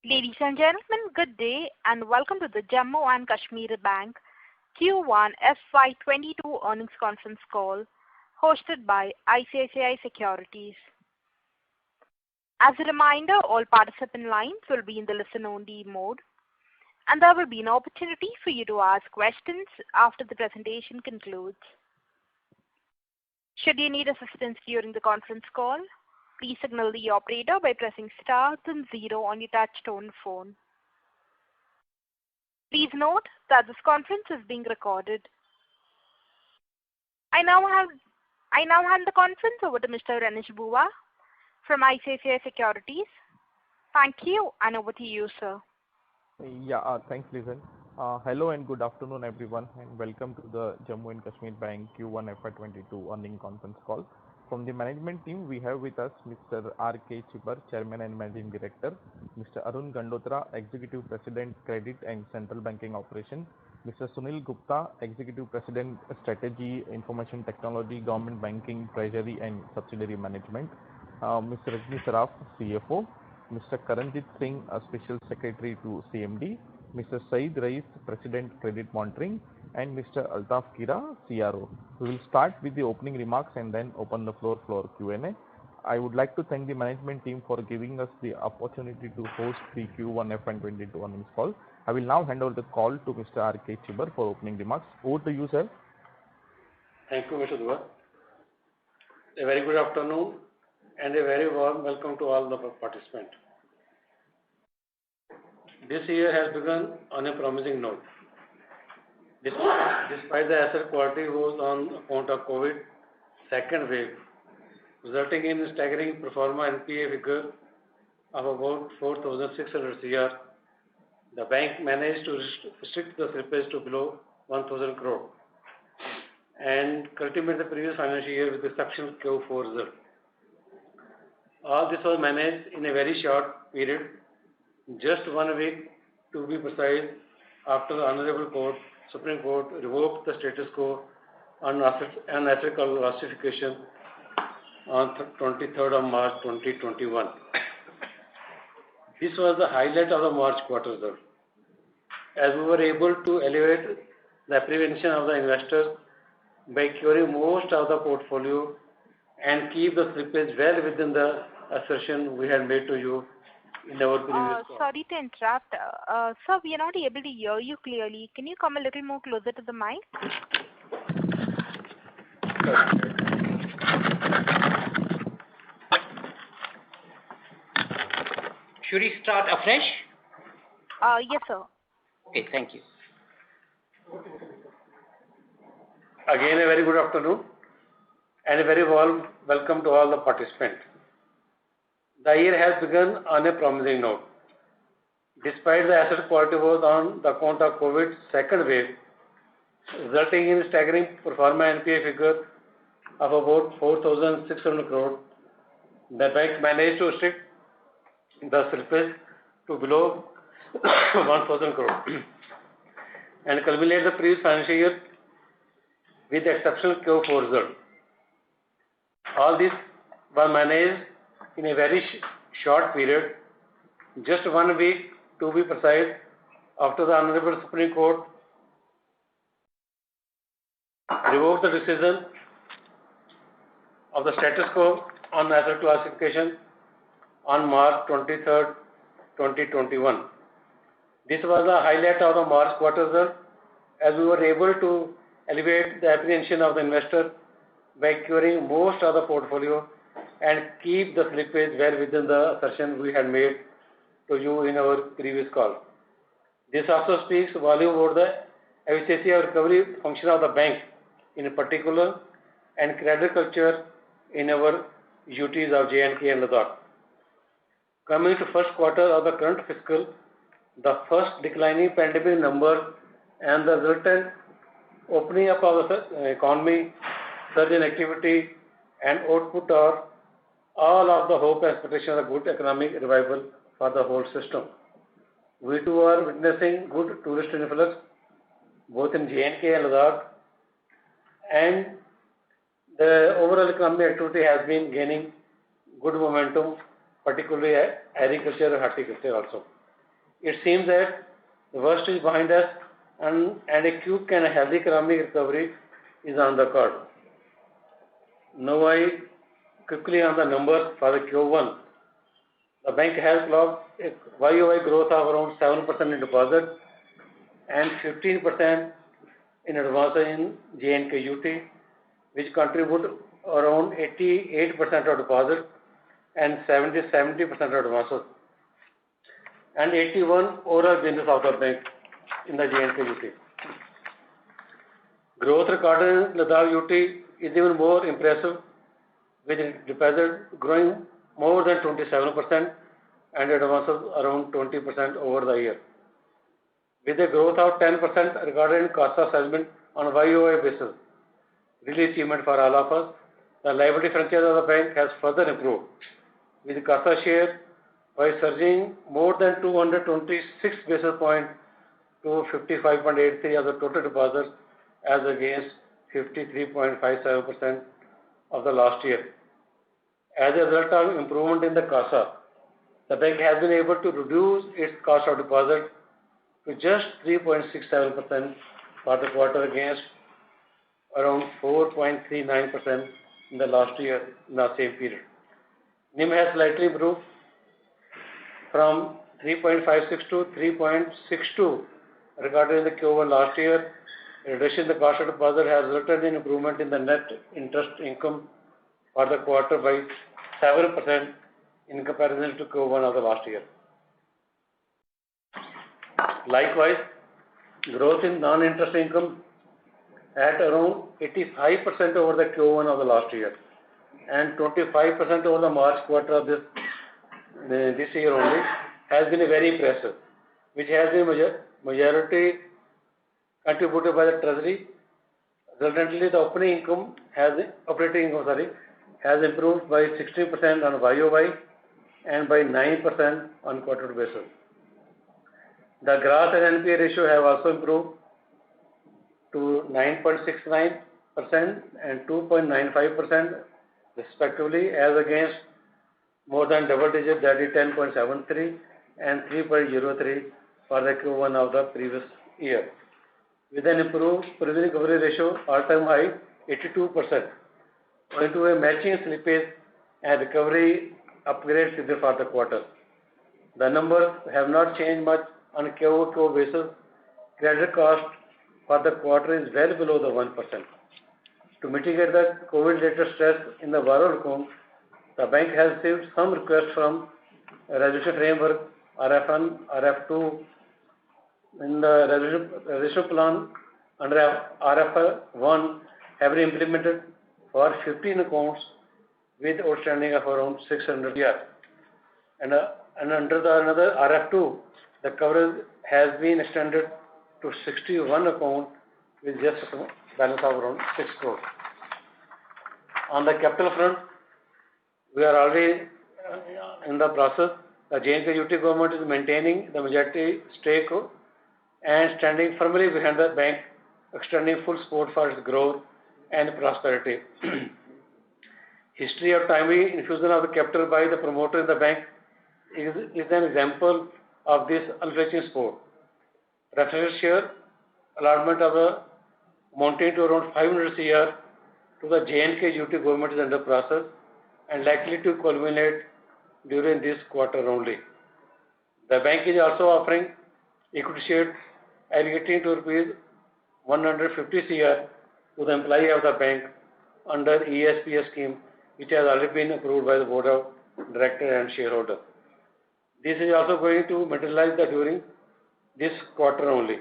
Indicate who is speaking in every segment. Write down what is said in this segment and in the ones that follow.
Speaker 1: Ladies and gentlemen, good day and welcome to the Jammu and Kashmir Bank Q1 FY22 earnings conference call hosted by ICICI Securities. As a reminder, all participant lines will be in the listen-only mode, and there will be an opportunity for you to ask questions after the presentation concludes. Should you need assistance during the conference call, please signal the operator by pressing star then 0 on your touch-tone phone. Please note that this conference is being recorded. I now hand the conference over to Mr. Renish Bhuva from ICICI Securities. Thank you, and over to you, sir.
Speaker 2: Thanks, Lizan. Hello and good afternoon, everyone, and welcome to the Jammu and Kashmir Bank Q1 FY22 earnings conference call. From the management team, we have with us Mr. R.K. Chibbar, Chairman and Managing Director, Mr. Arun Gandotra, Executive President, Credit and Central Banking Operations, Mr. Sunil Gupta, Executive President, Strategy, Information Technology, Government Banking, Treasury and Subsidiary Management, Mr. Rajni Saraf, CFO, Mr. Karanjit Singh, Special Secretary to CMD, Mr. Saeed Rais, President, Credit Monitoring, and Mr. Altaf Kira, CRO. We will start with the opening remarks and then open the floor for Q&A. I would like to thank the management team for giving us the opportunity to host the Q1 FY22 earnings call. I will now hand over the call to Mr. R.K. Chibbar for opening remarks. Over to you, sir.
Speaker 3: Thank you, Mr. Dua. A very good afternoon and a very warm welcome to all the participants. This year has begun on a promising note. Despite the asset quality woes on account of COVID second wave, resulting in a staggering pro forma NPA figure of about 4,600 crore, the bank managed to restrict the slippage to below 1,000 crore and culminate the previous financial year with exceptional Q4 result. All this was managed in a very short period, just 1 week to be precise, after the Honorable Supreme Court revoked the status quo on unethical classification on 23rd of March 2021. This was the highlight of the March quarter result, as we were able to elevate the apprehension of the investors by curing most of the portfolio and keep the slippage well within the assertion we had made to you in our previous call.
Speaker 1: Sorry to interrupt. Sir, we are not able to hear you clearly. Can you come a little more closer to the mic?
Speaker 4: Should we start afresh?
Speaker 1: Yes, sir.
Speaker 4: Okay, thank you.
Speaker 3: Again, a very good afternoon and a very warm welcome to all the participants. The year has begun on a promising note. Despite the asset quality woes on the account of COVID second wave, resulting in a staggering pro forma NPA figure of about 4,600 crore, the bank managed to restrict the slippage to below 1,000 crore and culminate the previous financial year with the exceptional Q4 result. All this was managed in a very short period, just 1 week to be precise, after the Honorable Supreme Court revoked the decision of the status quo on asset classification on March 23rd, 2021. This was the highlight of the March quarter result, as we were able to elevate the apprehension of the investor by curing most of the portfolio and keep the slippage well within the assertion we had made to you in our previous call. This also speaks volume about the efficiency of recovery function of the bank in particular and credit culture in our UTs of J&K and Ladakh. Coming to first quarter of the current fiscal, the first declining pandemic number and the resultant opening up of the economy, surge in activity and output are all of the hope and expectation of good economic revival for the whole system. We too are witnessing good tourist influx both in J&K and Ladakh, and the overall economic activity has been gaining good momentum, particularly agriculture and horticulture also. it seems that the worst is behind us and a quick and a healthy economic recovery is on the card. Now I quickly on the numbers for the Q1. The bank has clocked a YOY growth of around 7% in deposit and 15% in advances in J&K UT, which contribute around 88% of deposit and 70% of advances, and 81 overall business of the bank in the J&K UT. Growth recorded in Ladakh UT is even more impressive, with deposit growing more than 27% and advances around 20% over the year. With a growth of 10% recorded in CASA segment on a YOY basis, really achievement for all of us. The liability franchise of the bank has further improved, with CASA share by surging more than 226 basis points to 55.83 of the total deposits as against 53.57% of the last year. As a result of improvement in the CASA, the bank has been able to reduce its cost of deposit to just 3.67% for the quarter against around 4.39% in the last year in the same period. NIM has slightly improved from 3.56 to 3.62 regarding the Q1 last year. In addition, the cost of deposit has resulted in improvement in the net interest income for the quarter by 7% in comparison to Q1 of the last year. Likewise, growth in non-interest income at around 85% over the Q1 of the last year and 25% over the March quarter of this year only has been very impressive, which has been majority contributed by the treasury. Resultantly, the operating income has improved by 16% on YOY and by 9% on quarter basis. The gross and NPA ratio have also improved to 9.69% and 2.95% respectively, as against more than double digit, that is 10.73 and 3.03 for the Q1 of the previous year, with an improved provision coverage ratio all-time high 82%, owing to a matching slippage and recovery upgrade for the quarter. The numbers have not changed much on a QoQ basis. Credit cost for the quarter is well below the 1%. To mitigate the COVID-related stress in the borrower account, the bank has received some requests from resolution framework RF1, RF2. In the resolution plan under RF1 have been implemented for 15 accounts with outstanding of around 600 crore. And under another RF2, the coverage has been extended to 61 accounts with just a balance of around 6 crore. On the capital front, we are already in the process. The J&K UT government is maintaining the majority stake and standing firmly behind the bank, extending full support for its growth and prosperity. History of timely infusion of the capital by the promoter in the bank is an example of this unflinching support. Preferential share allotment of the amounting to around 500 crore to the J&K UT government is under process and likely to culminate during this quarter only. The bank is also offering equity share aggregating to rupees 150 crore to the employee of the bank under ESPS scheme, which has already been approved by the board of directors and shareholders. This is also going to materialize during this quarter only.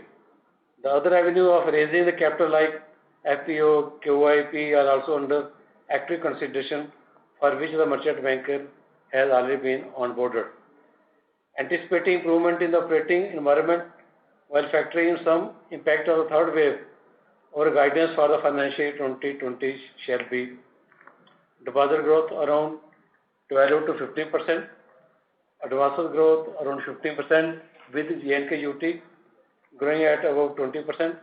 Speaker 3: The other avenue of raising the capital like FPO, QIP are also under active consideration, for which the merchant banker has already been onboarded. Anticipating improvement in the operating environment while factoring in some impact of the third wave, our guidance for the financial year 2020 shall be deposit growth around 12 to 15%, advances growth around 15%, with J&K UT growing at about 20%,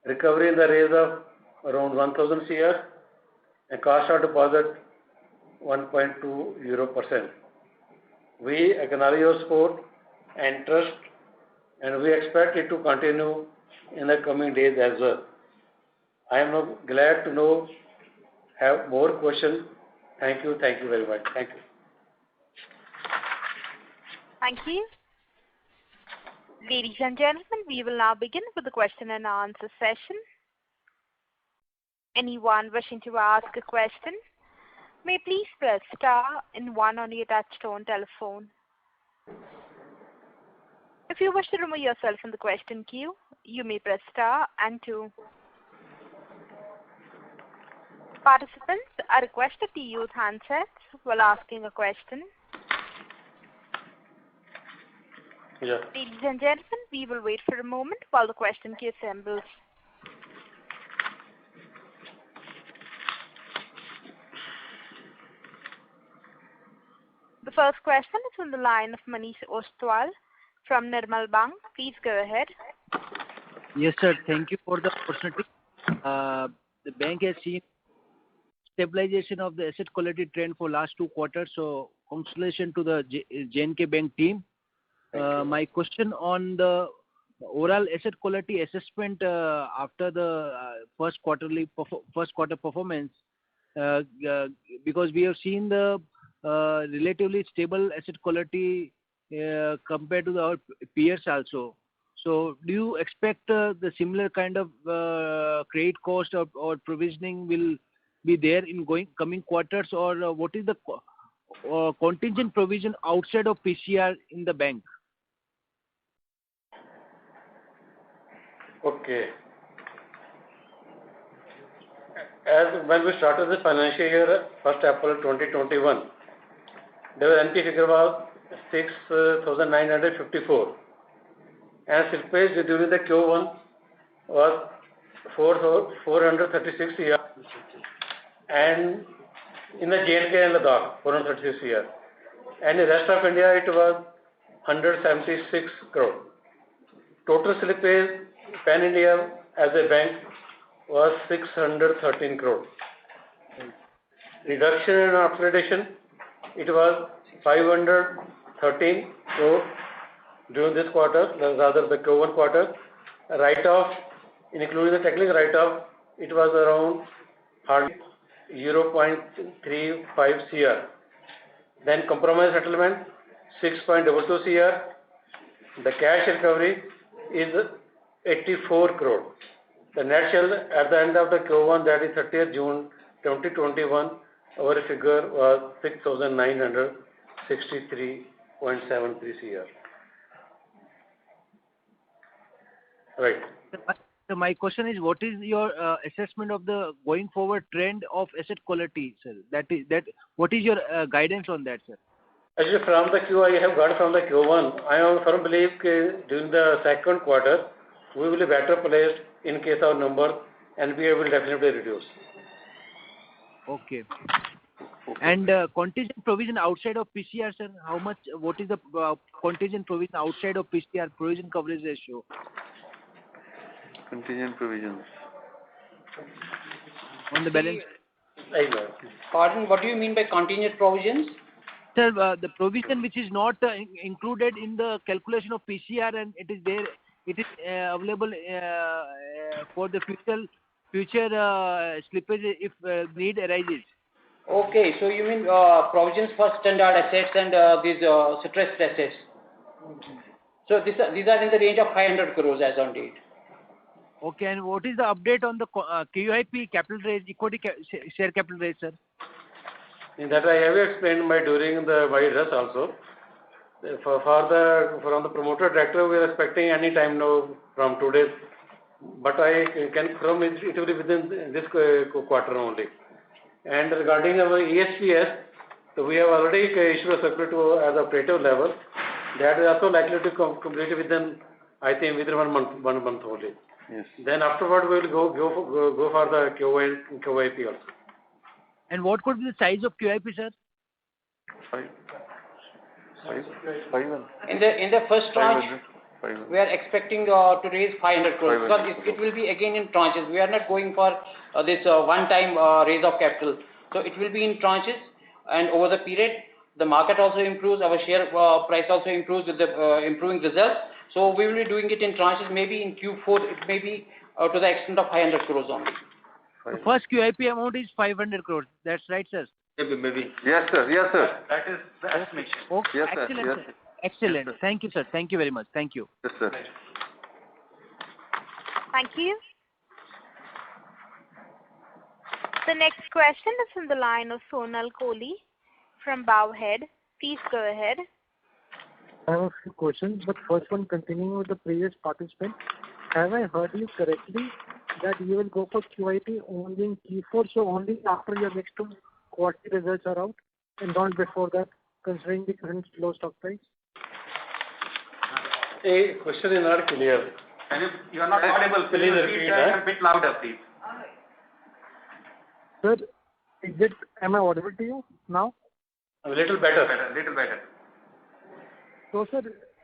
Speaker 3: recovery in the range of around 1,000 crore, and cost of deposit 1.20%. We acknowledge your support and trust, and we expect it to continue in the coming days as well. I am now glad to know have more questions. Thank you very much. Thank you.
Speaker 1: Thank you. Ladies and gentlemen, we will now begin with the question and answer session. Anyone wishing to ask a question may please press star and 1 on your touchtone telephone. If you wish to remove yourself from the question queue, you may press star and 2. Participants are requested to use handsets while asking a question.
Speaker 3: Yeah.
Speaker 1: Ladies and gentlemen, we will wait for a moment while the question queue assembles. The first question is on the line of Manish Ostwal from Nirmal Bang. Please go ahead.
Speaker 5: Yes, sir. Thank you for the opportunity. The bank has seen stabilization of the asset quality trend for last 2 quarters. So, congratulations to the J&K Bank team. My question on the overall asset quality assessment after the first quarter performance, because we have seen the relatively stable asset quality compared to our peers also. So, do you expect the similar kind of credit cost or provisioning will be there in coming quarters, or what is the contingent provision outside of PCR in the bank?
Speaker 3: Okay. As when we started the financial year, 1st April 2021, the NP figure was 6,954, and slippage during the Q1 was 436 year, and in the J&K and Ladakh 436 year, and in the rest of India it was 176 crore. Total slippage Pan India as a bank was 613 crore. Reduction in upgradation, it was 513 crore during this quarter, rather the Q1 quarter. Write-off, including the technical write-off, it was around hardly 0.35 CR. Then compromise settlement 6.22 CR. The cash recovery is 84 crore. The net shell at the end of the Q1, that is 30th June 2021, our figure was 6,963.73 CR. Right.
Speaker 5: So my question is, what is your assessment of the going forward trend of asset quality, sir? What is your guidance on that, sir?
Speaker 3: Actually, from the Q I have got from the Q1, I am firm believe during the second quarter, we will be better placed in case our number NPA will definitely reduce.
Speaker 5: Okay. And contingent provision outside of PCR, sir, how much? What is the contingent provision outside of PCR provision coverage ratio?
Speaker 6: Contingent provisions
Speaker 5: On the balance?
Speaker 4: Pardon, what do you mean by contingent provisions?
Speaker 5: Sir, the provision which is not included in the calculation of PCR and it is there, it is available for the future slippage if need arises.
Speaker 4: Okay, so you mean provisions for standard assets and these stressed assets. So these are in the range of 500 crores as on date.
Speaker 5: Okay, and what is the update on the QIP capital raise, equity share capital raise, sir?
Speaker 3: In that I have explained during my address also. From the promoter director, we are expecting any time now from today, but I can confirm it will be within this quarter only. And regarding our ESPS, so we have already issued a circular as operative level. That is also likely to complete within, I think, within 1 month only.
Speaker 6: Yes.
Speaker 3: Then afterward we will go for the QIP also.
Speaker 5: And what could be the size of QIP, sir?
Speaker 6: 5.
Speaker 4: In the first tranche,
Speaker 6: 500.
Speaker 4: we are expecting to raise 500 crores.
Speaker 6: 500
Speaker 4: Because it will be again in tranches. We are not going for this one-time raise of capital. So it will be in tranches, and over the period, the market also improves, our share price also improves with the improving results. So we will be doing it in tranches. Maybe in Q4 it may be to the extent of 500 crores only.
Speaker 5: The first QIP amount is 500 crores. That's right, sir?
Speaker 3: Maybe.
Speaker 6: Yes, sir. Yes, sir.
Speaker 3: That is the estimation.
Speaker 5: Okay.
Speaker 6: Yes, sir.
Speaker 5: Excellent,
Speaker 6: Yes,
Speaker 5: sir.
Speaker 6: sir.
Speaker 5: Excellent.
Speaker 6: Yes, sir.
Speaker 5: Thank you, sir. Thank you very much. Thank you.
Speaker 6: Yes, sir.
Speaker 1: Thank you. The next question is from the line of Sonal Kohli from Bowhead. Please go ahead.
Speaker 7: I have a few questions, but first one, continuing with the previous participant, have I heard you correctly that you will go for QIP only in Q4, so only after your next two quarterly results are out and not before that, considering the current low stock price?
Speaker 3: A question is not clear.
Speaker 6: You are not audible.
Speaker 3: Please repeat
Speaker 6: a bit louder, please.
Speaker 7: Sir, am I audible to you now?
Speaker 3: A little better.
Speaker 6: Little better.
Speaker 7: So, sir,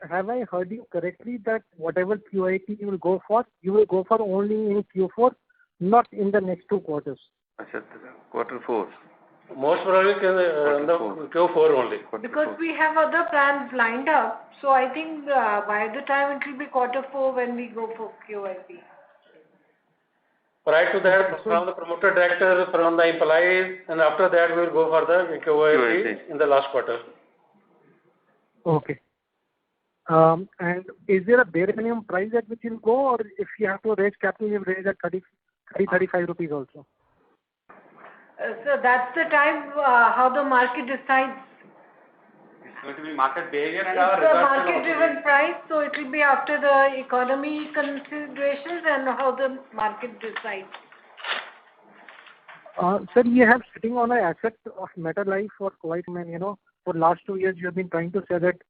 Speaker 7: have I heard you correctly that whatever QIP you will go for only in Q4, not in the next 2 quarters?
Speaker 6: Quarter 4.
Speaker 3: Most probably Q4 only.
Speaker 8: Because we have other plans lined up, so I think by the time it will be quarter 4 when we go for QIP.
Speaker 3: Prior to that, from the promoter director, from the employees, and after that we will go for the QIP in the last quarter.
Speaker 7: Okay. And is there a bare minimum price at which you'll go, or if you have to raise capital, you'll raise at 35 rupees also?
Speaker 8: So that's the time how the market decides.
Speaker 6: It's going to be market behavior and
Speaker 8: It's
Speaker 6: our
Speaker 8: a market-driven price, so it will be after the economy considerations and how the market decides.
Speaker 7: Sir, you have sitting on an asset of MetaLife for quite many, for last 2 years you have been trying to sell it.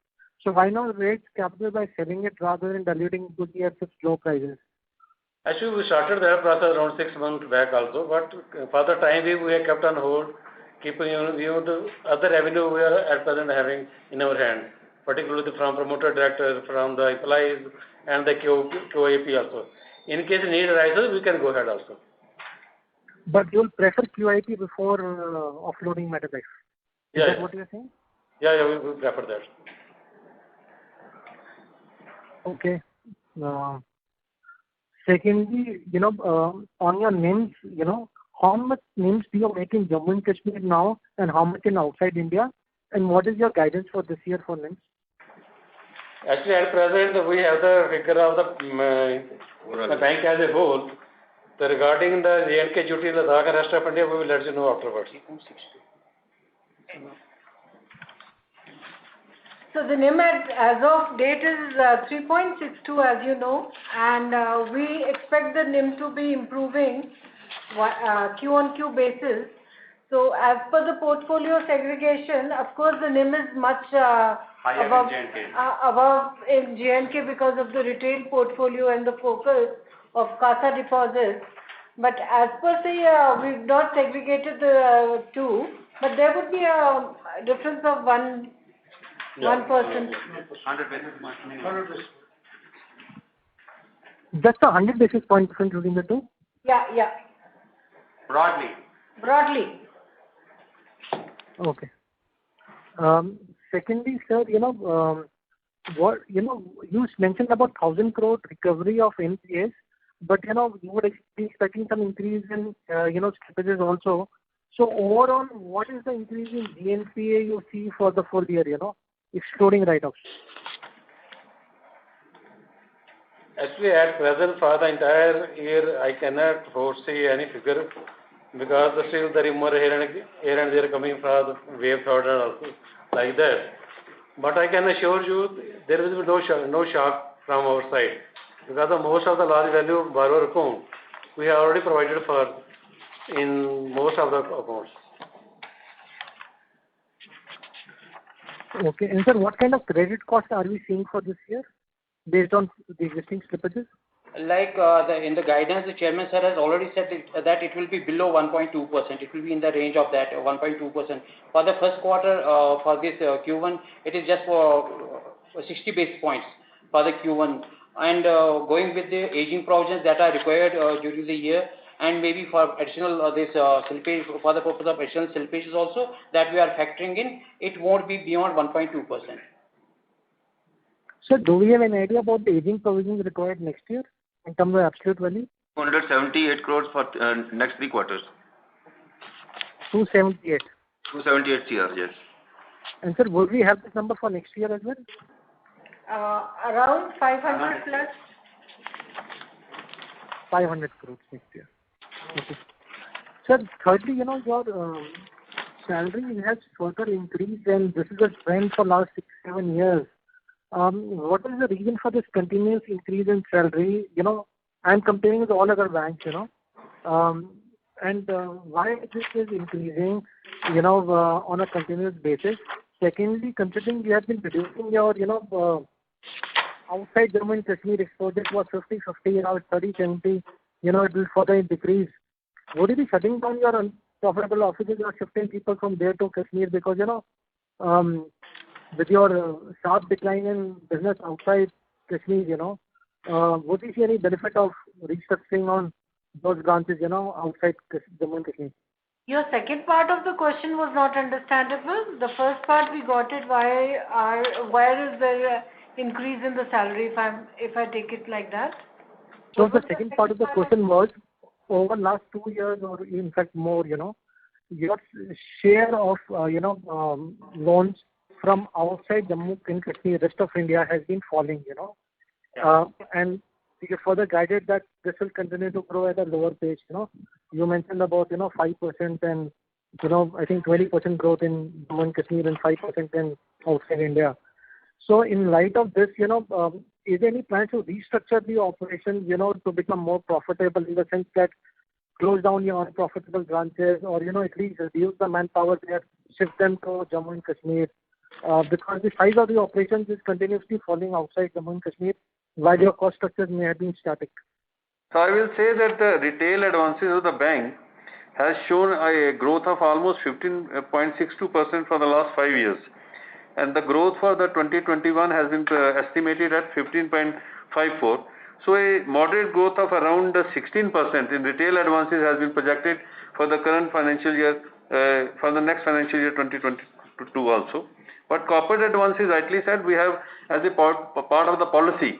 Speaker 7: So why not raise capital by selling it rather than diluting equity at such low prices?
Speaker 3: Actually, we started that process around 6 months back also, but for the time being we have kept on hold, keeping the other revenue we are at present having in our hand, particularly from promoter director, from the employees, and the QIP also. In case need arises, we can go ahead also.
Speaker 7: But you will prefer QIP before offloading MetaLife? Is that what you are saying?
Speaker 3: Yeah, we prefer that.
Speaker 7: Okay. Secondly, on your NIMs, how much NIMs do you make in Jammu and Kashmir now, and how much in outside India? And what is your guidance for this year for NIMs?
Speaker 3: Actually, at present, we have the figure of the bank as a whole. So regarding the J&K duty, Ladakh and rest of India, we will let you know afterwards.
Speaker 8: So the NIM as of date is 3.62, as you know, and we expect the NIM to be improving Q on Q basis. So as per the portfolio segregation, of course the NIM is much above in J&K because of the retail portfolio and the focus of CASA deposits. But as per se, we've not segregated the two, but there would be a difference of 1%.
Speaker 6: 100 basis points.
Speaker 7: Just a 100 basis point difference between the two?
Speaker 8: Yeah.
Speaker 6: Broadly.
Speaker 7: Okay. Secondly, sir, you mentioned about 1,000 crore recovery of NPAs, but you would be expecting some increase in slippages also. So overall, what is the increase in GNPA you see for the full year? Excluding write-offs?
Speaker 3: Actually, at present, for the entire year, I cannot foresee any figure because still there is more here and there coming from the wave order also, like that. But I can assure you, there will be no shock from our side because most of the large value borrower account we have already provided for in most of the accounts.
Speaker 7: Okay. And sir, what kind of credit cost are we seeing for this year based on the existing slippages?
Speaker 4: Like in the guidance, the chairman sir has already said that it will be below 1.2%. It will be in the range of that 1.2%. For the first quarter, for this Q1, it is just for 60 basis points for the Q1. And going with the aging provisions that are required during the year, and maybe for additional slippage, for the purpose of additional slippages also that we are factoring in, it won't be beyond 1.2%.
Speaker 7: Sir, do we have an idea about the aging provisions required next year in terms of absolute value?
Speaker 6: 278 crores for next 3 quarters.
Speaker 7: 278.
Speaker 6: 278 CR, yes.
Speaker 7: And sir, would we have this number for next year as well?
Speaker 8: Around 500 plus.
Speaker 7: 500 crores next year. Okay. Sir, thirdly, your salary has further increased, and this is a trend for last 6-7 years. What is the reason for this continuous increase in salary? I'm comparing with all other banks, and why this is increasing, on a continuous basis. Secondly, considering we have been reducing your, outside Jammu and Kashmir exposure was 50-50, now it's 30-70, it will further decrease. Would you be shutting down your unprofitable offices or shifting people from there to Kashmir? Because, with your sharp decline in business outside Kashmir, would you see any benefit of restructuring on those branches, outside Jammu and Kashmir?
Speaker 8: Your second part of the question was not understandable. The first part we got it. Where is the increase in the salary? If I take it like that.
Speaker 7: So the second part of the question was, over last 2 years or in fact more, your share of loans from outside Jammu and Kashmir, rest of India, has been falling. And you further guided that this will continue to grow at a lower pace. You mentioned about 5% and I think 20% growth in Jammu and Kashmir and 5% in outside India. So in light of this, is there any plan to restructure the operations, to become more profitable, in the sense that close down your unprofitable branches, or at least reduce the manpower there, shift them to Jammu and Kashmir, because the size of the operations is continuously falling outside Jammu and Kashmir, while your cost structures may have been static?
Speaker 6: So I will say that the retail advances of the bank has shown a growth of almost 15.62% for the last 5 years. And the growth for the 2021 has been estimated at 15.54. So a moderate growth of around 16% in retail advances has been projected for the current financial year, for the next financial year 2022 also. But corporate advances, rightly said, we have as a part of the policy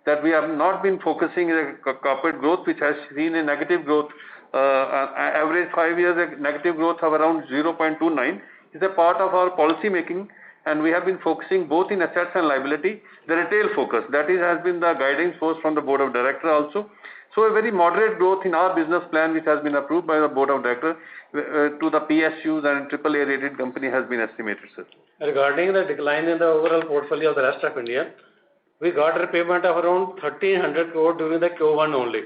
Speaker 6: that we have not been focusing on corporate growth, which has seen a negative growth, average 5 years a negative growth of around 0.29 is a part of our policy making, and we have been focusing both in assets and liability, the retail focus. That has been the guiding force from the Board of Directors also. So a very moderate growth in our business plan, which has been approved by the Board of Directors to the PSUs and AAA rated company, has been estimated, sir.
Speaker 3: Regarding the decline in the overall portfolio of the rest of India, we got a repayment of around 1,300 crore during the Q1 only.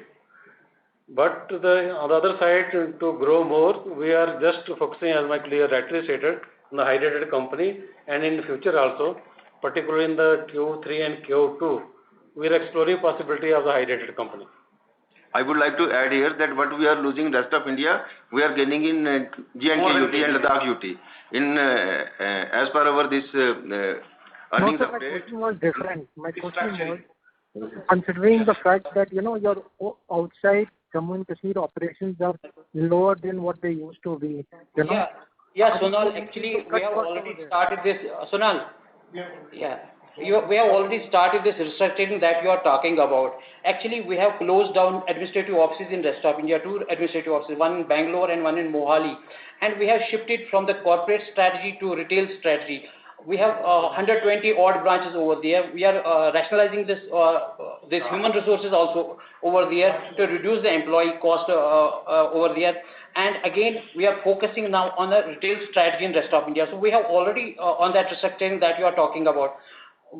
Speaker 3: But on the other side, to grow more, we are just focusing, as my colleague rightly stated, on the high-rated company, and in the future also, particularly in the Q3 and Q2, we are exploring possibility of the high-rated company.
Speaker 6: I would like to add here that what we are losing in rest of India, we are gaining in J&K UT and Ladakh UT. As per our this earnings
Speaker 7: update. My question was different. My question was, considering the fact that your outside Jammu and Kashmir operations are lower than what they used to be.
Speaker 4: Yeah, Sonal. Actually, we have already started this. Sonal. Yeah. We have already started this restructuring that you are talking about. Actually, we have closed down administrative offices in rest of India, 2 administrative offices, one in Bangalore and one in Mohali. And we have shifted from the corporate strategy to retail strategy. We have 120 odd branches over there. We are rationalizing this human resources also over there to reduce the employee cost over there. And again, we are focusing now on the retail strategy in rest of India. So we have already on that restructuring that you are talking about.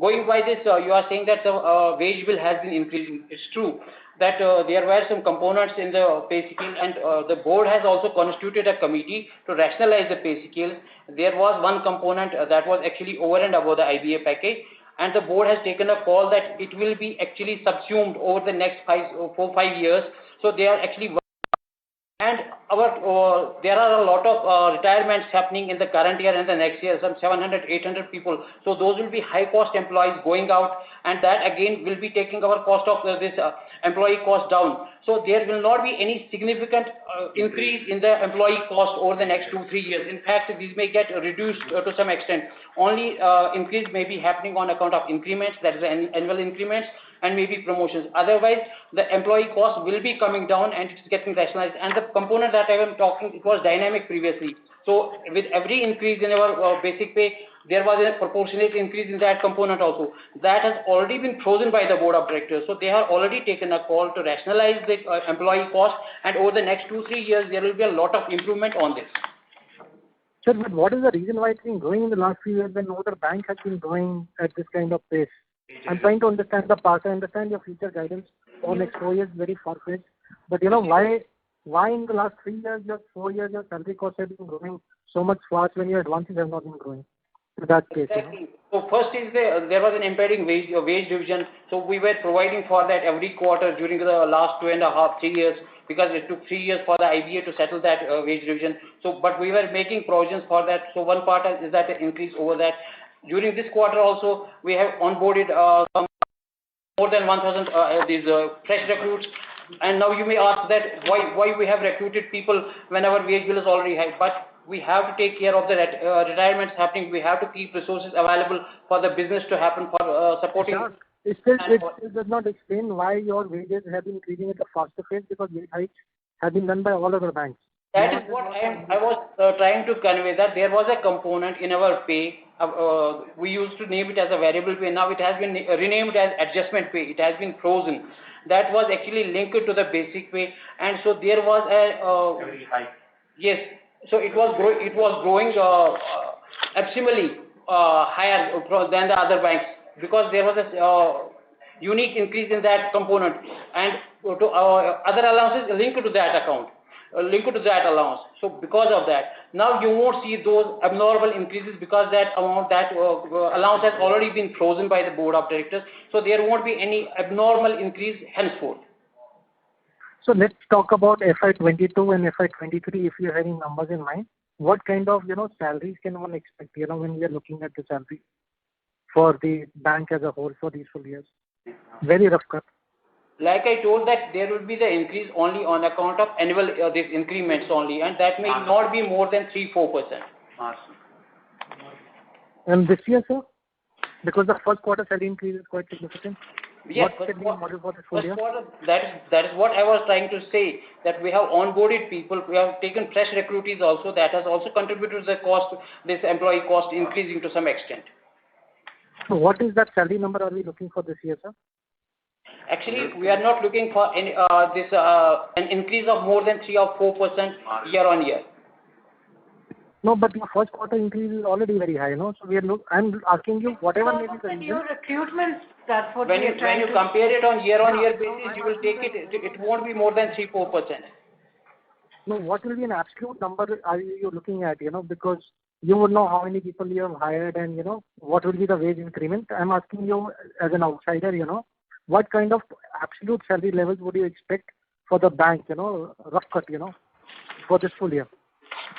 Speaker 4: Going by this, you are saying that the wage bill has been increasing. It's true that there were some components in the pay scale, and the board has also constituted a committee to rationalize the pay scale. There was one component that was actually over and above the IBA package, and the board has taken a call that it will be actually subsumed over the next 4-5 years. So they are actually, and there are a lot of retirements happening in the current year and the next year, some 700, 800 people. So those will be high cost employees going out, and that again will be taking our cost of this employee cost down. So there will not be any significant increase in the employee cost over the next 2-3 years. In fact, these may get reduced to some extent. Only increase may be happening on account of increments, that is annual increments, and maybe promotions. Otherwise, the employee cost will be coming down and it's getting rationalized. And the component that I am talking, it was dynamic previously. So with every increase in our basic pay, there was a proportionate increase in that component also. That has already been frozen by the board of directors. So they have already taken a call to rationalize the employee cost, and over the next 2-3 years, there will be a lot of improvement on this.
Speaker 7: Sir, but what is the reason why it's been growing in the last few years when no other bank has been growing at this kind of pace? I'm trying to understand the past. I understand your future guidance for next 4 years very far-fetched. But why in the last 3 years, just 4 years, your salary costs have been growing so much fast when your advances have not been growing? To that case.
Speaker 4: Exactly. So first is there was an impending wage revision. So we were providing for that every quarter during the last 2.5, 3 years, because it took 3 years for the IBA to settle that wage revision. So, but we were making provisions for that. So one part is that increase over that. During this quarter also, we have onboarded some more than 1,000 these fresh recruits. And now you may ask that why we have recruited people when our wage bill is already high. But we have to take care of the retirements happening. We have to keep resources available for the business to happen, for supporting.
Speaker 7: Yeah. It does not explain why your wages have been increasing at a faster pace, because wage hikes have been done by all other banks.
Speaker 4: That is what I was trying to convey, that there was a component in our pay. We used to name it as a variable pay. Now it has been renamed as adjustment pay. It has been frozen. That was actually linked to the basic pay, and so there was a very high. Yes. So it was growing abysmally higher than the other banks, because there was a unique increase in that component, and to other allowances linked to that account. Linked to that allowance. So because of that, now you won't see those abnormal increases, because that amount, that allowance has already been frozen by the board of directors. So there won't be any abnormal increase henceforth.
Speaker 7: So let's talk about FY22 and FY23 if you're having numbers in mind. What kind of salaries can one expect when we are looking at the salary for the bank as a whole for these full years? Very rough cut.
Speaker 4: Like I told, that there will be the increase only on account of annual these increments only, and that may not be more than 3-4%.
Speaker 7: And this year, sir, because the first quarter salary increase is quite significant.
Speaker 4: Yes,
Speaker 7: what should be the model for this full year?
Speaker 4: That is what I was trying to say, that we have onboarded people, we have taken fresh recruitees also. That has also contributed to the cost, this employee cost increasing to some extent.
Speaker 7: So what is that salary number are we looking for this year, sir?
Speaker 4: Actually, we are not looking for any an increase of more than 3 or 4% year on year.
Speaker 7: No, but your first quarter increase is already very high, no? So I'm asking you, whatever may be the reason.
Speaker 8: New recruitments, that's what
Speaker 4: when you compare it on year basis, you will take it won't be more than 3-4%.
Speaker 7: No, what will be an absolute number are you looking at, because you would know how many people you have hired and, what will be the wage increment. I'm asking you as an outsider, what kind of absolute salary levels would you expect for the bank, rough cut, for this full year?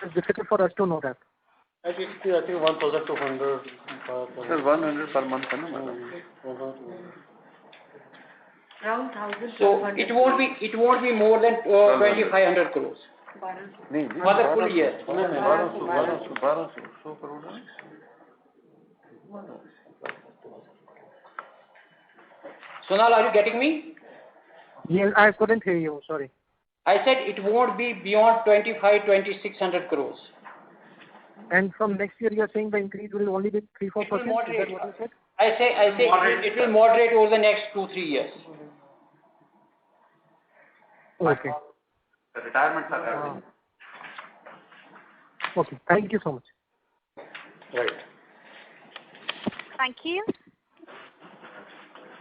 Speaker 7: It's difficult for us to know that.
Speaker 3: I think 1,200.
Speaker 6: Sir, 100 per month,
Speaker 8: Around 1,000.
Speaker 4: So it won't be more than 2,500 crores. For the full year. Sonal, are you getting me?
Speaker 7: Yes, I couldn't hear you, sorry.
Speaker 4: I said it won't be beyond 2,600 crores.
Speaker 7: And from next year, you're saying the increase will only be 3-4%?
Speaker 4: It will moderate.
Speaker 7: Is that what you said?
Speaker 4: I say it will moderate over the next 2-3 years.
Speaker 7: Okay.
Speaker 6: The retirements are happening.
Speaker 7: Okay, thank you so much.
Speaker 3: Right.
Speaker 1: Thank you.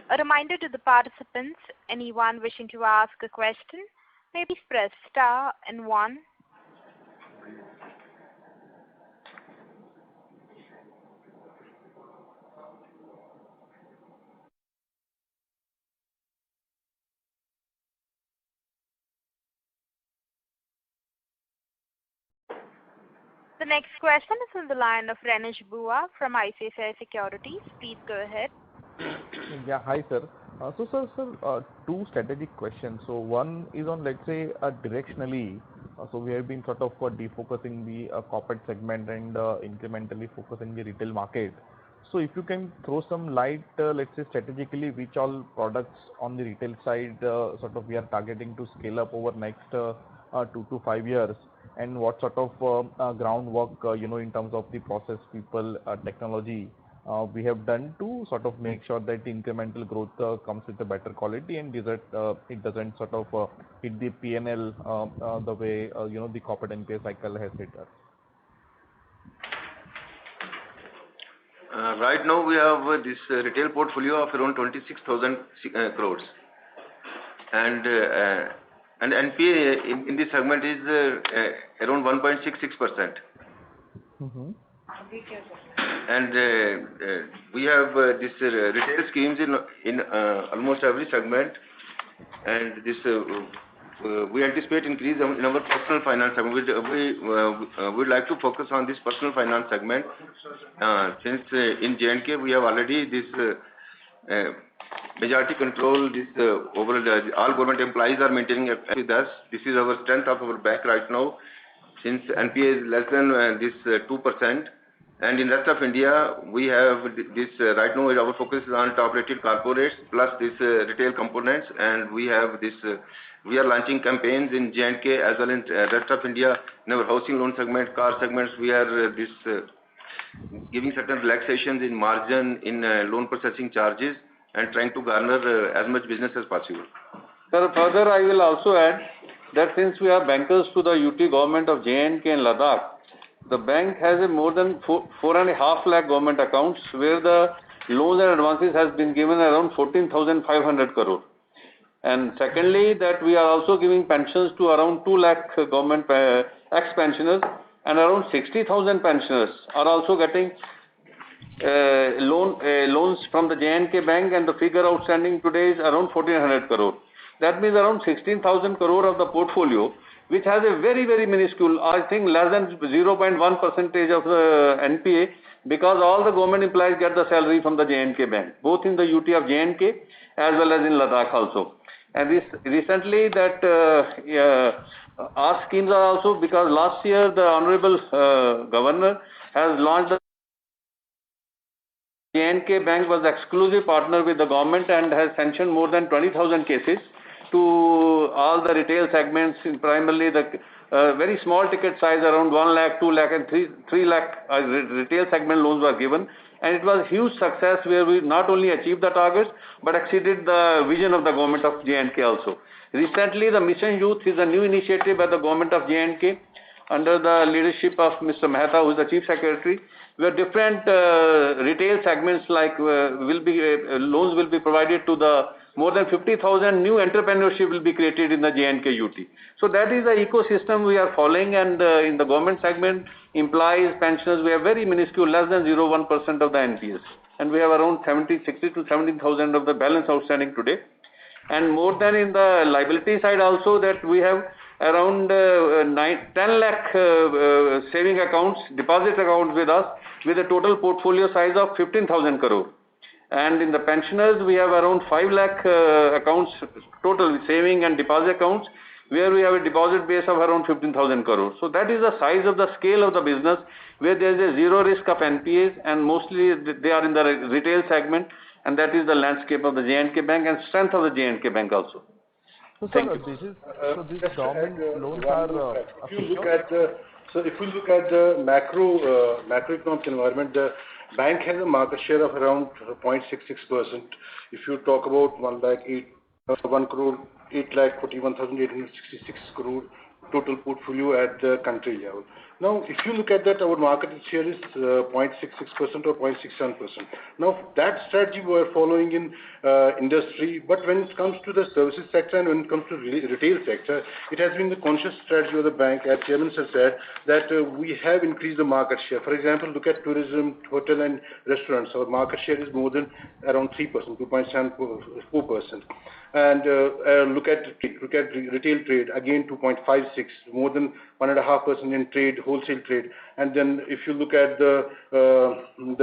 Speaker 1: A reminder to the participants, anyone wishing to ask a question, may please press star and 1. The next question is on the line of Renish Bua from ICICI Securities. Please go ahead.
Speaker 2: Yeah, hi sir. Sir, two strategic questions. So one is on, let's say, directionally. So we have been sort of defocusing the corporate segment and incrementally focusing the retail market. So if you can throw some light, let's say strategically, which all products on the retail side sort of we are targeting to scale up over next 2 to 5 years, and what sort of groundwork, in terms of the process, people, technology, we have done to sort of make sure that the incremental growth comes with a better quality and it doesn't sort of hit the P&L the way, the corporate NPA cycle has hit us.
Speaker 9: Right now we have this retail portfolio of around 26,000 crores, and NPA in this segment is around 1.66%. And we have this retail schemes in almost every segment, and this we anticipate increase in our personal finance segment. We would like to focus on this personal finance segment, since in J&K we have already this majority control. This overall all government employees are maintaining with us. This is our strength of our bank right now, since NPA is less than this 2%. And in rest of India, we have this right now. Our focus is on top-rated corporates plus this retail components, and we have this. We are launching campaigns in J&K as well in rest of India. In our housing loan segment, car segments, we are giving certain relaxations in margin in loan processing charges and trying to garner as much business as possible.
Speaker 6: Sir, further I will also add that since we are bankers to the UT government of J&K and Ladakh, the bank has a more than 4.5 lakh government accounts where the loans and advances has been given around 14,500 crore. And secondly, that we are also giving pensions to around 2 lakh government ex-pensioners, and around 60,000 pensioners are also getting loans from the J&K bank, and the figure outstanding today is around 1,400 crore. That means around 16,000 crore of the portfolio, which has a very, very minuscule, I think less than 0.1% of the NPA, because all the government employees get the salary from the J&K bank, both in the UT of J&K as well as in Ladakh also. And recently that our schemes are also, because last year the Honorable Governor has launched the J&K bank was exclusive partner with the government and has sanctioned more than 20,000 cases to all the retail segments, in primarily the very small ticket size around 1 lakh, 2 lakh and 3 lakh retail segment loans were given, and it was huge success where we not only achieved the targets but exceeded the vision of the government of J&K also. Recently the Mission Youth is a new initiative by the government of J&K under the leadership of Mr. Mehta, who is the Chief Secretary, where different retail segments like loans will be provided to the more than 50,000 new entrepreneurship will be created in the J&K UT. So that is the ecosystem we are following, and in the government segment, employees, pensioners, we have very minuscule, less than 0.1% of the NPS. And we have around 60 to 17,000 of the balance outstanding today. And more than in the liability side also, that we have around 10 lakh saving accounts, deposit accounts with us, with a total portfolio size of 15,000 crore. And in the pensioners, we have around 5 lakh accounts, total saving and deposit accounts, where we have a deposit base of around 15,000 crore. So that is the size of the scale of the business, where there is a zero risk of NPAs, and mostly they are in the retail segment, and that is the landscape of the J&K bank and strength of the J&K bank also.
Speaker 2: So sir, these government loans are.
Speaker 10: If you look at the macroeconomic environment, the bank has a market share of around 0.66%. If you talk about 8,41,866 crore total portfolio at the country level. Now, if you look at that, our market share is 0.66% or 0.67%. Now, that strategy we are following in industry, but when it comes to the services sector and when it comes to retail sector, it has been the conscious strategy of the bank, as Chairman has said, that we have increased the market share. For example, look at tourism, hotel and restaurants. Our market share is more than around 3%, 2.74%. And look at retail trade, again 2.56, more than 1.5% in trade, wholesale trade. And then if you look at the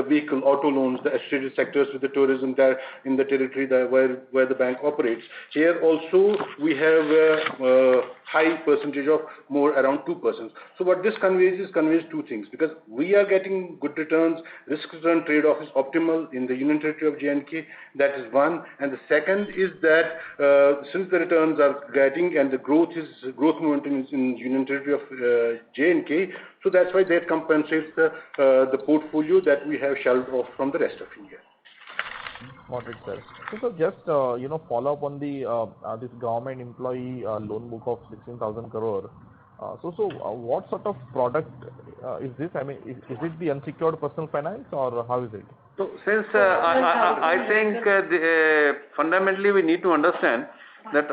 Speaker 10: vehicle, auto loans, the associated sectors with the tourism there in the territory where the bank operates, here also we have a high percentage of more around 2%. So what this conveys two things, because we are getting good returns, risk return trade-off is optimal in the Union Territory of J&K. That is one. And the second is that since the returns are getting and the growth momentum is in Union Territory of J&K, so that's why that compensates the portfolio that we have shelved off from the rest of India.
Speaker 2: Got it, sir. So just follow up on the this government employee loan book of 16,000 crore. So what sort of product is this? I mean, is it the unsecured personal finance or how is it?
Speaker 6: So since I think fundamentally we need to understand that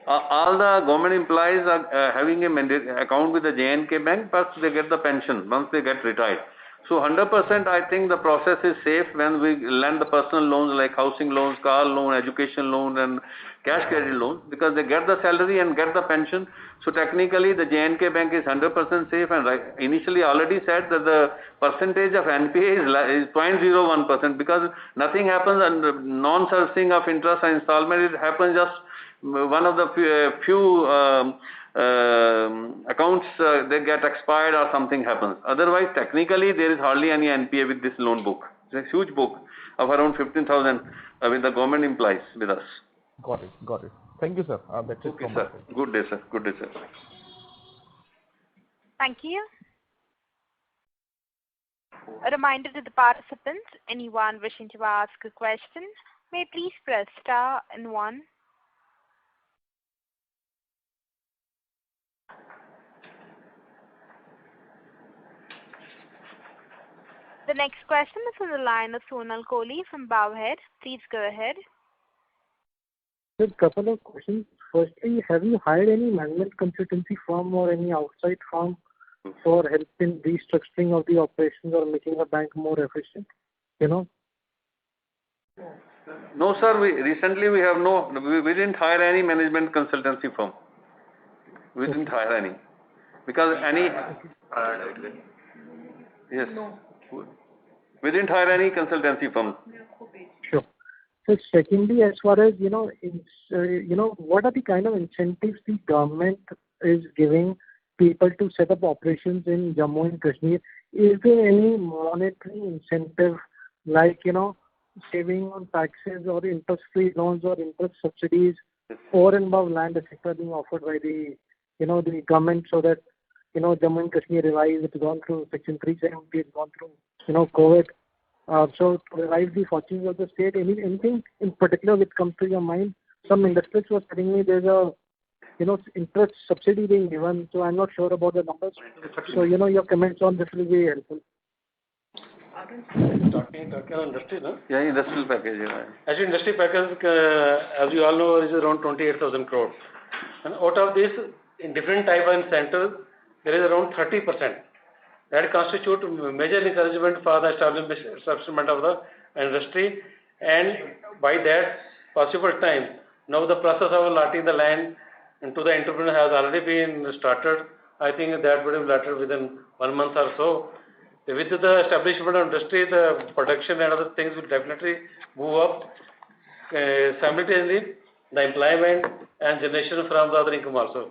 Speaker 6: all the government employees are having a mandate account with the J&K Bank, but they get the pension once they get retired. So 100% I think the process is safe when we lend the personal loans like housing loans, car loan, education loan and cash credit loans, because they get the salary and get the pension. So technically the J&K Bank is 100% safe, and initially already said that the percentage of NPA is 0.01%, because nothing happens under non-servicing of interest and installment. It happens just one of the few accounts they get expired or something happens. Otherwise, technically, there is hardly any NPA with this loan book. It's a huge book of around 15,000 with the government employees with us.
Speaker 2: Got it. Thank you, sir. That's it
Speaker 6: Okay,
Speaker 2: from
Speaker 6: sir.
Speaker 2: my side.
Speaker 6: Good day, sir. Good day, sir.
Speaker 1: Thank you. A reminder to the participants, anyone wishing to ask a question, may please press star and 1. The next question is on the line of Sonal Kohli from Bowhead. Please go ahead.
Speaker 7: A couple of questions. Firstly, have you hired any management consultancy firm or any outside firm for help in restructuring of the operations or making the bank more efficient?
Speaker 6: No, sir. We didn't hire any management consultancy firm. We didn't hire any. Because yes. No. We didn't hire any consultancy firm.
Speaker 7: Sure. So secondly, as far as what are the kind of incentives the government is giving people to set up operations in Jammu and Kashmir? Is there any monetary incentive like saving on taxes or interest-free loans or interest subsidies over and above land, etc., being offered by the the government, so that Jammu and Kashmir revives? It's gone through Section 370, it's gone through COVID. So to revive the fortunes of the state, anything in particular which comes to your mind? Some industries were telling me there's a interest subsidy being given, so I'm not sure about the numbers. So your comments on this will be helpful.
Speaker 3: Talking on industry, no?
Speaker 6: Yeah, industrial package. Yeah.
Speaker 3: Actually, industry package, as you all know, is around 28,000 crore. And out of this, in different type of incentives, there is around 30%. That constitutes major encouragement for the establishment of the industry, and by that possible time, now the process of allotting the land to the entrepreneur has already been started. I think that would be started within 1 month or so. With the establishment of industry, the production and other things will definitely move up. Simultaneously, the employment and generation from the other income also.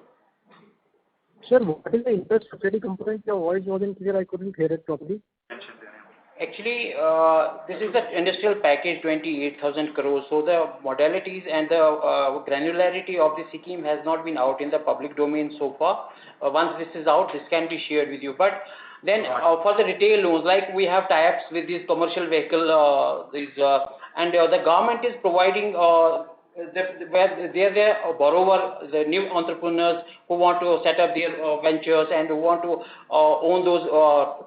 Speaker 7: Sir, what is the interest subsidy component? Your voice wasn't clear. I couldn't hear it properly.
Speaker 4: Actually, this is the industrial package, 28,000 crores. So the modalities and the granularity of the scheme has not been out in the public domain so far. Once this is out, this can be shared with you. But then for the retail loans, like we have tie-ups with these commercial vehicle, and the government is providing where they are borrower, the new entrepreneurs who want to set up their ventures and who want to own those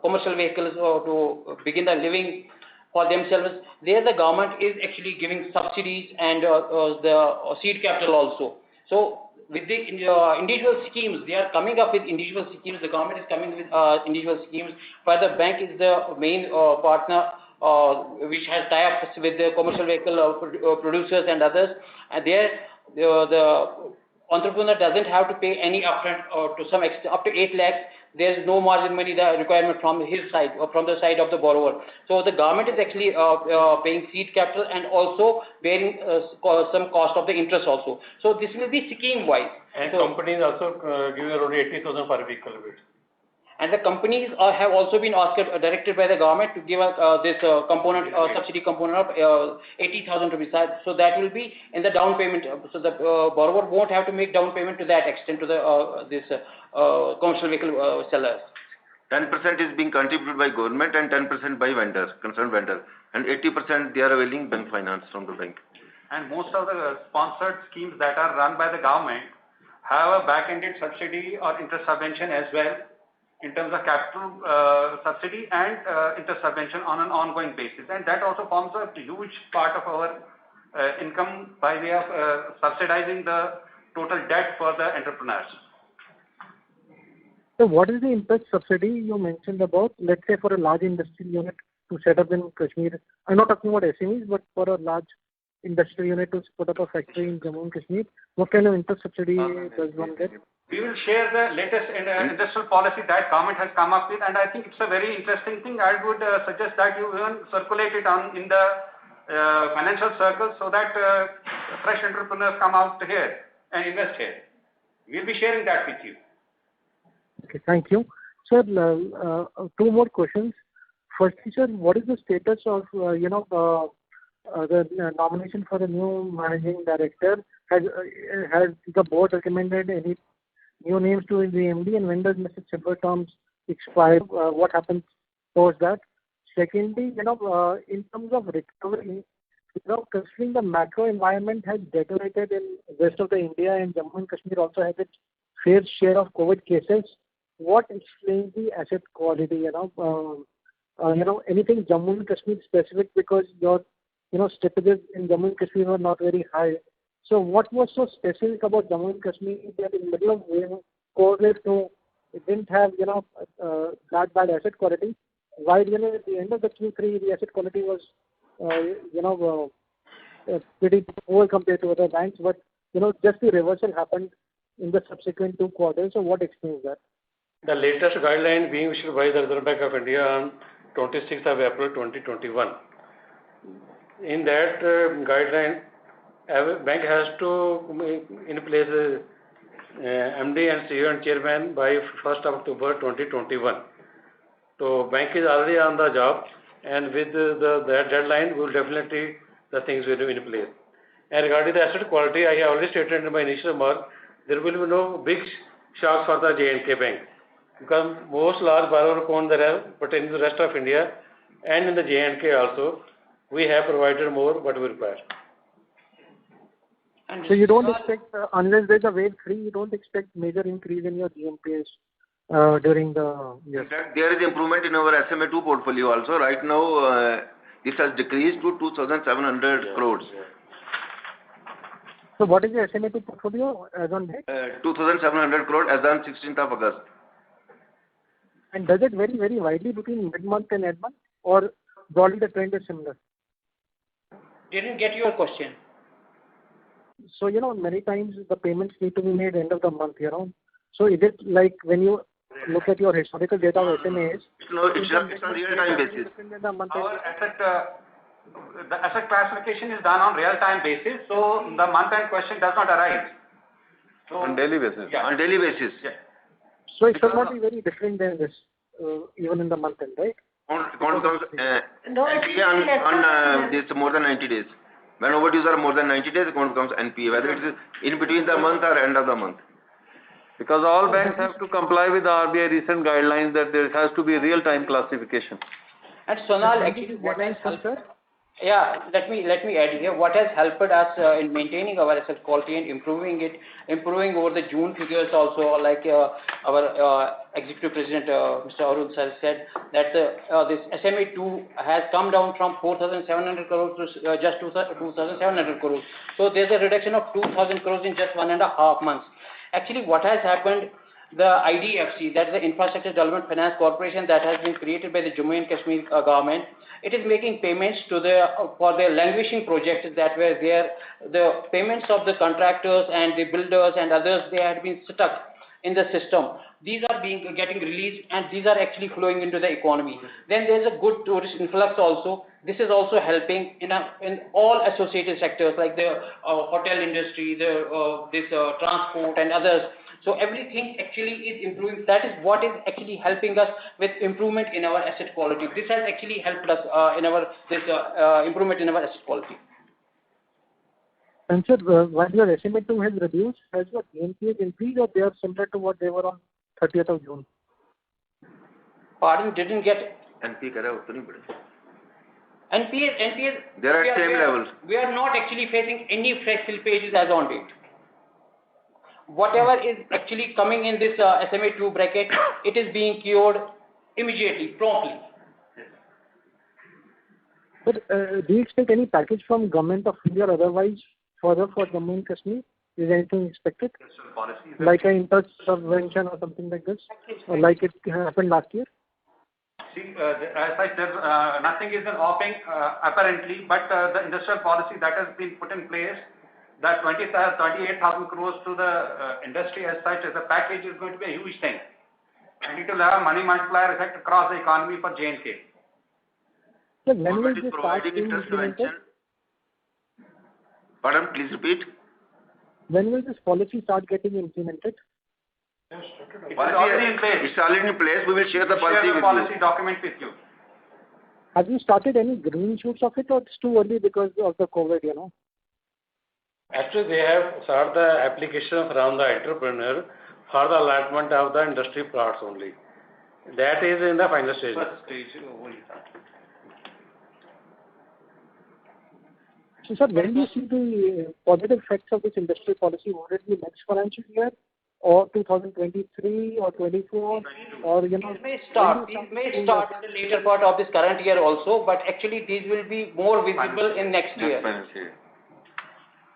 Speaker 4: commercial vehicles to begin the living for themselves. There the government is actually giving subsidies and the seed capital also. So with the individual schemes, they are coming up with individual schemes. The government is coming with individual schemes, but the bank is the main partner which has tie-ups with the commercial vehicle producers and others. And there, the entrepreneur doesn't have to pay any upfront to some extent, up to 8 lakhs. there is no margin money requirement from his side or from the side of the borrower. So the government is actually paying seed capital and also bearing some cost of the interest also. So this will be scheme wise.
Speaker 3: And companies also give around 80,000 per vehicle.
Speaker 4: And the companies have also been asked, directed by the government to give this component, subsidy component of 80,000 rupees. So that will be in the down payment. So the borrower won't have to make down payment to that extent to the this commercial vehicle sellers.
Speaker 9: 10% is being contributed by government and 10% by vendors, concerned vendor, and 80% they are availing bank finance from the bank.
Speaker 11: And most of the sponsored schemes that are run by the government have a back-ended subsidy or interest subvention as well, in terms of capital subsidy and interest subvention on an ongoing basis. And that also forms a huge part of our income by way of subsidizing the total debt for the entrepreneurs.
Speaker 7: So what is the interest subsidy you mentioned about, let's say for a large industrial unit to set up in Kashmir? I'm not talking about SMEs, but for a large industrial unit to put up a factory in Jammu and Kashmir, what kind of interest subsidy does one get?
Speaker 11: We will share the latest industrial policy that government has come up with, and I think it's a very interesting thing. I would suggest that you even circulate it in the financial circles so that fresh entrepreneurs come out here and invest here. We'll be sharing that with you.
Speaker 7: Okay, thank you. Sir, two more questions. Firstly, sir, what is the status of, the nomination for the new managing director? Has the board recommended any new names to the MD, and when does Mr. Chibber terms expire? What happens post that? Secondly, in terms of recovery, considering the macro environment has deteriorated in west of the India, and Jammu and Kashmir also has its fair share of COVID cases, what explains the asset quality? Anything Jammu and Kashmir specific, because your slippages in Jammu and Kashmir were not very high. So what was so specific about Jammu and Kashmir that in the middle of COVID, so it didn't have that bad asset quality, while at the end of the Q3 the asset quality was pretty poor compared to other banks, but just the reversal happened in the subsequent 2 quarters. So what explains that?
Speaker 3: The latest guideline being issued by the Reserve Bank of India on 26th of April 2021. In that guideline, every bank has to in place MD and CEO and chairman by 1st of October 2021. So bank is already on the job, and with that deadline, will definitely the things will be in place. And regarding the asset quality, I have already stated in my initial remark, there will be no big shock for the J&K Bank, because most large borrower account there are, but in the rest of India and in the J&K also, we have provided more what we require.
Speaker 7: So you don't expect, unless there's a wave 3, you don't expect major increase in your GNPAs during the year?
Speaker 9: In fact, there is improvement in our SMA2 portfolio also. Right now, this has decreased to 2,700 crores.
Speaker 3: Yeah.
Speaker 7: So what is the SMA2 portfolio as on date?
Speaker 9: 2,700 crores as on 16th of August.
Speaker 7: And does it vary very widely between mid-month and end-month, or broadly the trend is similar?
Speaker 4: Didn't get your question.
Speaker 7: So, many times the payments need to be made end of the month, So is it like when you look at your historical data of SMAs?
Speaker 9: No, it's on real-time basis.
Speaker 11: Our the asset classification is done on real-time basis, so the month-end question does not arise. So,
Speaker 6: on daily basis.
Speaker 11: Yeah.
Speaker 9: On daily basis.
Speaker 11: Yeah.
Speaker 7: So it will not be very different than this, even in the month-end, right?
Speaker 9: Account comes NPA on this more than 90 days. When overdues are more than 90 days, account becomes NPA, whether it is in between the month or end of the month.
Speaker 6: Because all banks have to comply with the RBI recent guidelines that there has to be real-time classification.
Speaker 4: And Sonal, actually, what has helped? Yeah, let me add here. What has helped us in maintaining our asset quality and improving over the June figures also, like our Executive President, Mr. Arun Sir said, that this SMA2 has come down from 4,700 crores to just 2,700 crores. So there's a reduction of 2,000 crores in just 1.5 months. Actually, what has happened, the IDFC, that is the Infrastructure Development Finance Corporation, that has been created by the Jammu and Kashmir government, it is making payments to for their languishing projects that were there. The payments of the contractors and the builders and others, they had been stuck in the system, these are getting released and these are actually flowing into the economy. Then there is a good tourist influx also. This is also helping in all associated sectors like the hotel industry, this transport and others. So everything actually is improving. That is what is actually helping us with improvement in our asset quality. This has actually helped us in our improvement in our asset quality.
Speaker 7: And sir, while your SMA 2 has reduced, has your NPAs increased or they are similar to what they were on 30th of June?
Speaker 4: Pardon, didn't get. NPAs.
Speaker 9: They are at same levels.
Speaker 4: We are not actually facing any fresh slippages as on date. Whatever is actually coming in this SMA 2 bracket, it is being cured immediately, promptly.
Speaker 7: But do you expect any package from Government of India or otherwise further for Jammu and Kashmir? Is anything expected? Like an intervention or something like this? Or like it happened last year?
Speaker 11: See, as I said, nothing is in offering apparently, but the industrial policy that has been put in place, that 28,000 crores to the industry as such as a package is going to be a huge thing. And it will have a money multiplier effect across the economy for J&K.
Speaker 7: So when will this start being implemented?
Speaker 9: Pardon, please repeat.
Speaker 7: When will this policy start getting implemented?
Speaker 11: It's already in place.
Speaker 9: It's already in place. We will share the policy with you.
Speaker 11: Policy document with you.
Speaker 7: Have you started any green shoots of it or it's too early because of the COVID,
Speaker 3: Actually, they have started the application from the entrepreneur for the allotment of the industry plots only. That is in the final stage.
Speaker 7: So, sir, when do you see the positive effects of this industry policy? Would it be next financial year or 2023 or 24? Or,
Speaker 4: It may start in the later part of this current year also, but actually these will be more visible in next year.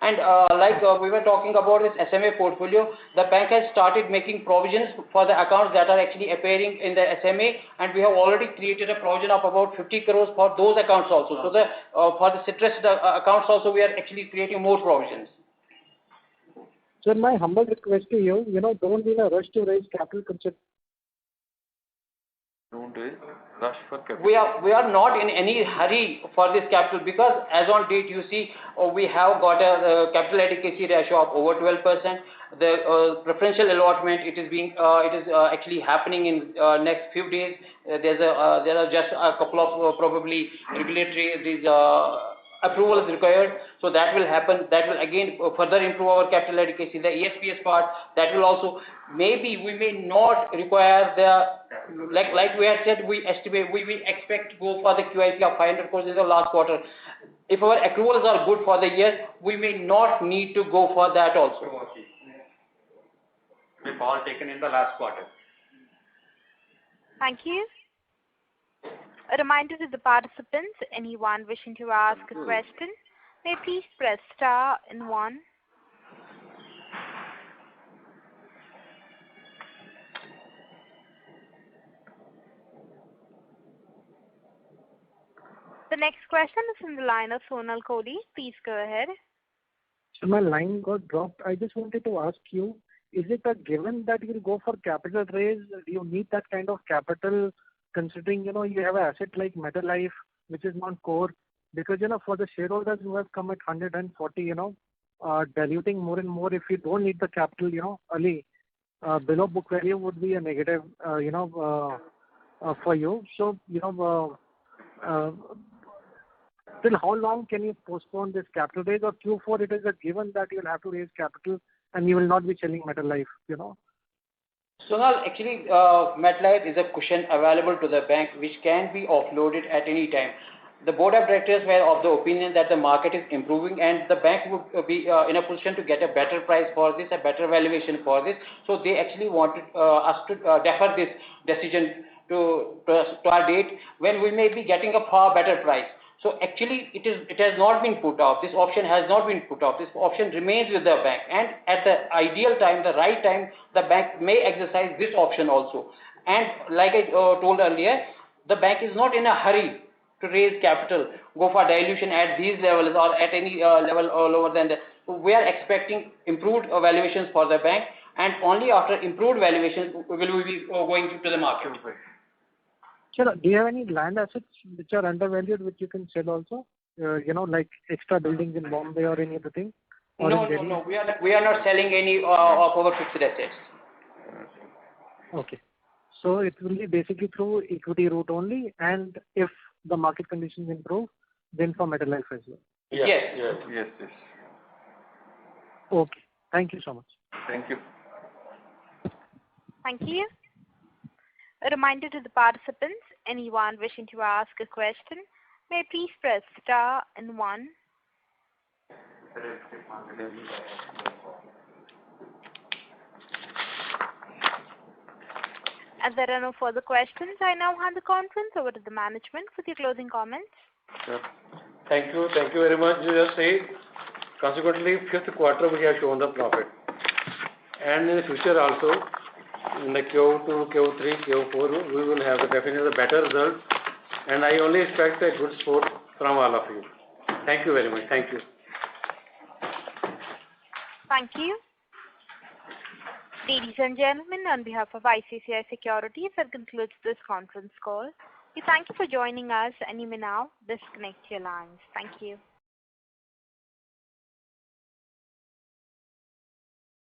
Speaker 4: And like we were talking about this SMA portfolio, the bank has started making provisions for the accounts that are actually appearing in the SMA, and we have already created a provision of about 50 crores for those accounts also. So for the citrus accounts also, we are actually creating more provisions.
Speaker 7: Sir, my humble request to you, don't be in a rush to raise capital.
Speaker 4: We are not in any hurry for this capital because as on date you see we have got a capital adequacy ratio of over 12%. The preferential allotment it is actually happening in next few days. There are just a couple of probably regulatory approval is required, so that will happen. That will again further improve our capital adequacy. The ESPS part, that will also, maybe we may not require the, like we had said, we will expect to go for the QIP of 500 crores in the last quarter. If our accruals are good for the year, we may not need to go for that also.
Speaker 11: We've all taken in the last quarter.
Speaker 1: Thank you. A reminder to the participants, anyone wishing to ask a question, may please press star and 1. The next question is from the line of Sonal Kohli. Please go ahead.
Speaker 7: So my line got dropped. I just wanted to ask you, is it a given that you'll go for capital raise? Do you need that kind of capital considering, you have an asset like MetaLife, which is non-core? Because, for the shareholders who have come at 140, diluting more and more, if you don't need the capital, early, below book value would be a negative, for you. So, till how long can you postpone this capital raise, or Q4 it is a given that you'll have to raise capital and you will not be selling MetaLife,
Speaker 4: Sonal, actually, MetLife is a cushion available to the bank which can be offloaded at any time. The board of directors were of the opinion that the market is improving and the bank would be in a position to get a better price for this, a better valuation for this. So they actually wanted us to defer this decision to our date when we may be getting a far better price. So actually, it has not been put off. This option has not been put off. This option remains with the bank, and at the ideal time, the right time, the bank may exercise this option also. And like I told earlier, the bank is not in a hurry to raise capital, go for dilution at these levels or at any level or lower than that. So we are expecting improved valuations for the bank, and only after improved valuation will we be going to the market.
Speaker 7: Sure. Do you have any land assets which are undervalued which you can sell also? Like extra buildings in Bombay or any other thing?
Speaker 4: No. We are not selling any of our fixed assets.
Speaker 7: Okay. So it will be basically through equity route only, and if the market conditions improve, then for Metallife as well.
Speaker 4: Yes.
Speaker 7: Okay. Thank you so much.
Speaker 6: Thank you.
Speaker 1: Thank you. A reminder to the participants, anyone wishing to ask a question, may please press star and 1. As there are no further questions, I now hand the conference over to the management for the closing comments.
Speaker 3: Sure. Thank you very much. You just say, consequently, 5th quarter we have shown the profit. And in the future also, in the Q2, Q3, Q4, we will have definitely better results. And I only expect a good support from all of you. Thank you very much. Thank you.
Speaker 1: Thank you. Ladies and gentlemen, on behalf of ICICI Securities, that concludes this conference call. We thank you for joining us, and you may now disconnect your lines. Thank you.